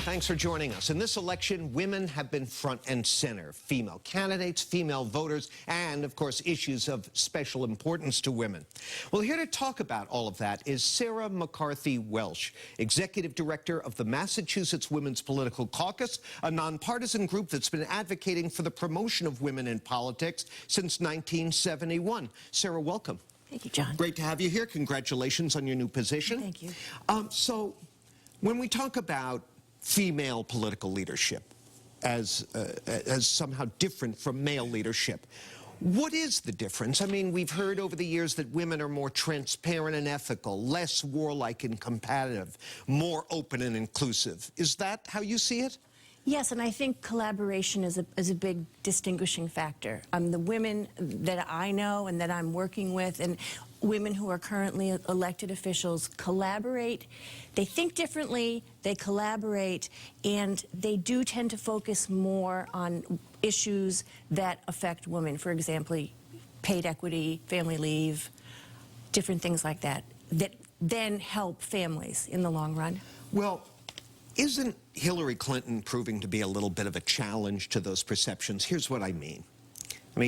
Thanks for joining us. In this election, women have been front and center. Female candidates, female voters, and, of course, issues of special importance to women. Well, here to talk about all of that is Sarah McCarthy Welsh, Executive Director of the Massachusetts Women's Political Caucus, a nonpartisan group that's been advocating for the promotion of women in politics since 1971. Sarah, welcome. Thank you, John. Great to have you here. Congratulations on your new position. Thank you. So, when we talk about female political leadership as somehow different from male leadership, what is the difference? I mean, we've heard over the years that women are more transparent and ethical, less warlike and combative, more open and inclusive. Is that how you see it? Yes, and I think collaboration is a big distinguishing factor. The women that I know and that I'm working with, and women who are currently elected officials, collaborate. They think differently, they collaborate, and they do tend to focus more on issues that affect women. For example, paid equity, family leave, different things like that, that then help families in the long run. Well, isn't Hillary Clinton proving to be a little bit of a challenge to those perceptions? Here's what I mean.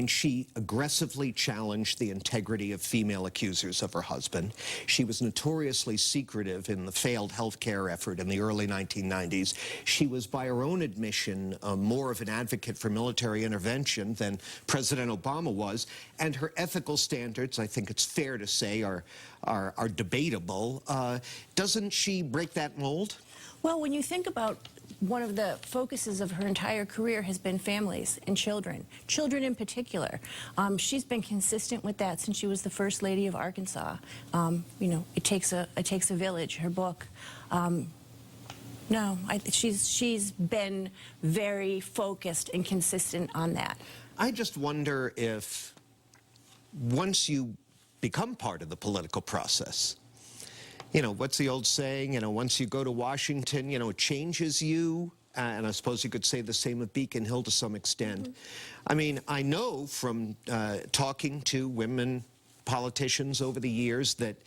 She aggressively challenged the integrity of female accusers of her husband. She was notoriously secretive in the failed health care effort in the early 1990s. She was, by her own admission, more of an advocate for military intervention than President Obama was. And her ethical standards, I think it's fair to say, are debatable. Doesn't she break that mold? Well, when you think about one of the focuses of her entire career has been families and children in particular. She's been consistent with that since she was the First Lady of Arkansas. It takes a village, her book. She's been very focused and consistent on that. I just wonder if once you become part of the political process, what's the old saying? Once you go to Washington, it changes you. And I suppose you could say the same of Beacon Hill to some extent. Mm-hmm. I know from talking to women politicians over the years that,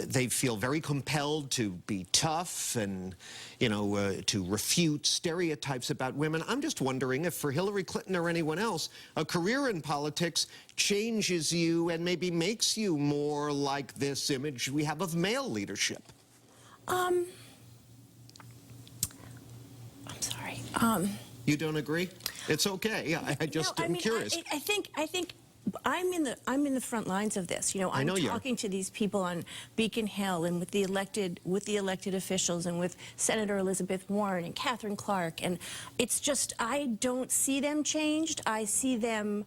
they feel very compelled to be tough and, to refute stereotypes about women. I'm just wondering if for Hillary Clinton or anyone else, a career in politics changes you and maybe makes you more like this image we have of male leadership. I'm sorry. You don't agree? It's okay. Yeah, I'm curious. I think I'm in the front lines of this. I'm talking to these people on Beacon Hill and with the elected officials and with Senator Elizabeth Warren and Catherine Clark, and it's just I don't see them changed. I see them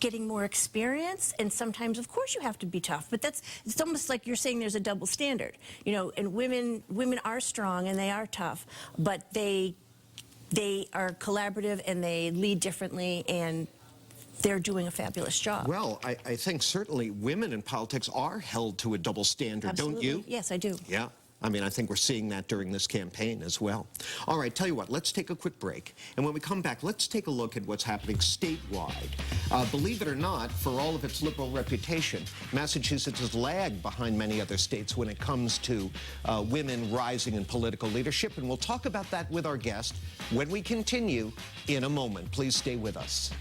getting more experience, and sometimes, of course, you have to be tough. But it's almost like you're saying there's a double standard. And women are strong and they are tough, but they are collaborative and they lead differently, and they're doing a fabulous job. Well, I think certainly women in politics are held to a double standard, Absolutely. Don't you? Yes, I do. Yeah. I think we're seeing that during this campaign as well. All right, tell you what, let's take a quick break. And when we come back, let's take a look at what's happening statewide. Believe it or not, for all of its liberal reputation, Massachusetts has lagged behind many other states when it comes to women rising in political leadership. And we'll talk about that with our guest when we continue in a moment. Please stay with us.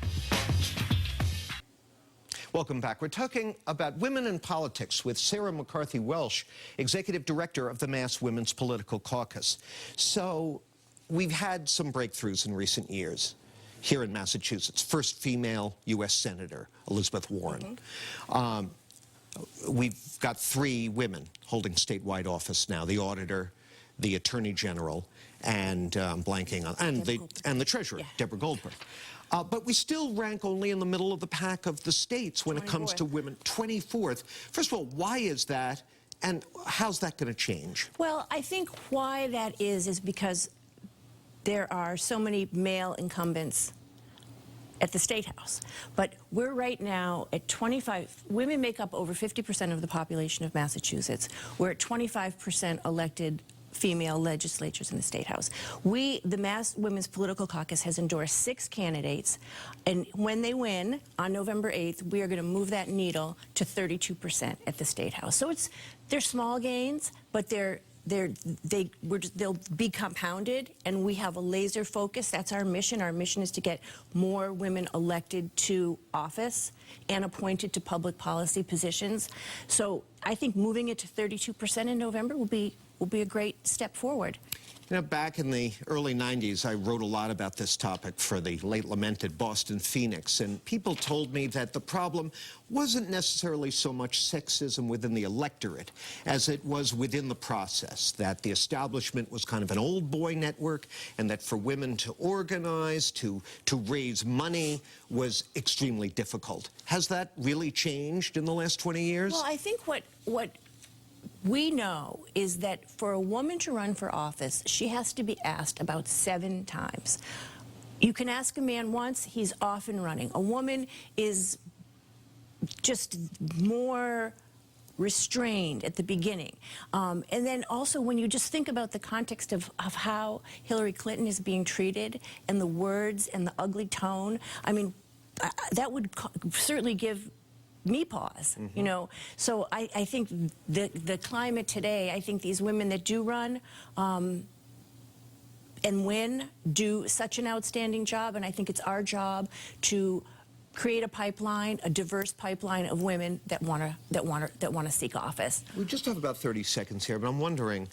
Welcome back. We're talking about women in politics with Sarah McCarthy Welsh, Executive Director of the Mass Women's Political Caucus. So we've had some breakthroughs in recent years here in Massachusetts. First female U.S. Senator, Elizabeth Warren. Mm-hmm. We've got 3 women holding statewide office now, the auditor, the attorney general, and blanking on, and the treasurer, yeah. Deborah Goldberg. But we still rank only in the middle of the pack of the states when 24th. It comes to women. 24th. First of all, why is that, and how's that going to change? Well, I think why that is because there are so many male incumbents at the State House. But we're right now at 25. Women make up over 50% of the population of Massachusetts. We're at 25% elected female legislatures in the State House. The Mass Women's Political Caucus has endorsed 6 candidates, and when they win on November 8th, we are going to move that needle to 32% at the State House. So they're small gains, but they're they'll be compounded, and we have a laser focus. That's our mission. Our mission is to get more women elected to office and appointed to public policy positions. So I think moving it to 32% in November will be a great step forward. You know, back in the early 90s, I wrote a lot about this topic for the late lamented Boston Phoenix, and people told me that the problem wasn't necessarily so much sexism within the electorate as it was within the process, that the establishment was kind of an old boy network, and that for women to organize, to raise money was extremely difficult. Has that really changed in the last 20 years? Well, I think what we know is that for a woman to run for office, she has to be asked about 7 times. You can ask a man once, he's off and running. A woman is just more restrained at the beginning. And then also when you just think about the context of how Hillary Clinton is being treated and the words and the ugly tone, I mean, that would certainly give me pause, you know. So I think the climate today, I think these women that do run and win do such an outstanding job, and I think it's our job to create a pipeline, a diverse pipeline of women that want to seek office. We just have about 30 seconds here, but I'm wondering,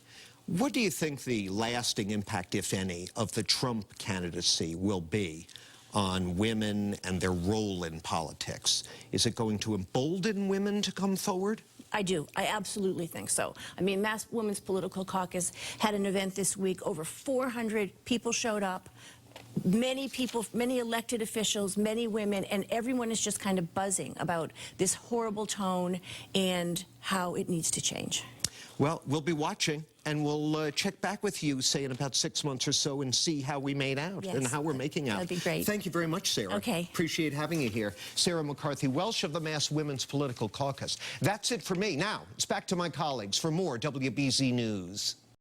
what do you think the lasting impact, if any, of the Trump candidacy will be on women and their role in politics? Is it going to embolden women to come forward? I do. I absolutely think so. I mean, Mass Women's Political Caucus had an event this week. Over 400 people showed up. Many people, many elected officials, many women, and everyone is just kind of buzzing about this horrible tone and how it needs to change. Well, we'll be watching, and we'll check back with you, say, in about 6 months or so, and see how we made out and how we're making out. That'd be great. Thank you very much, Sarah. Okay. Appreciate having you here. Sarah McCarthy Welsh of the Mass Women's Political Caucus. That's it for me. Now, it's back to my colleagues for more WBZ News.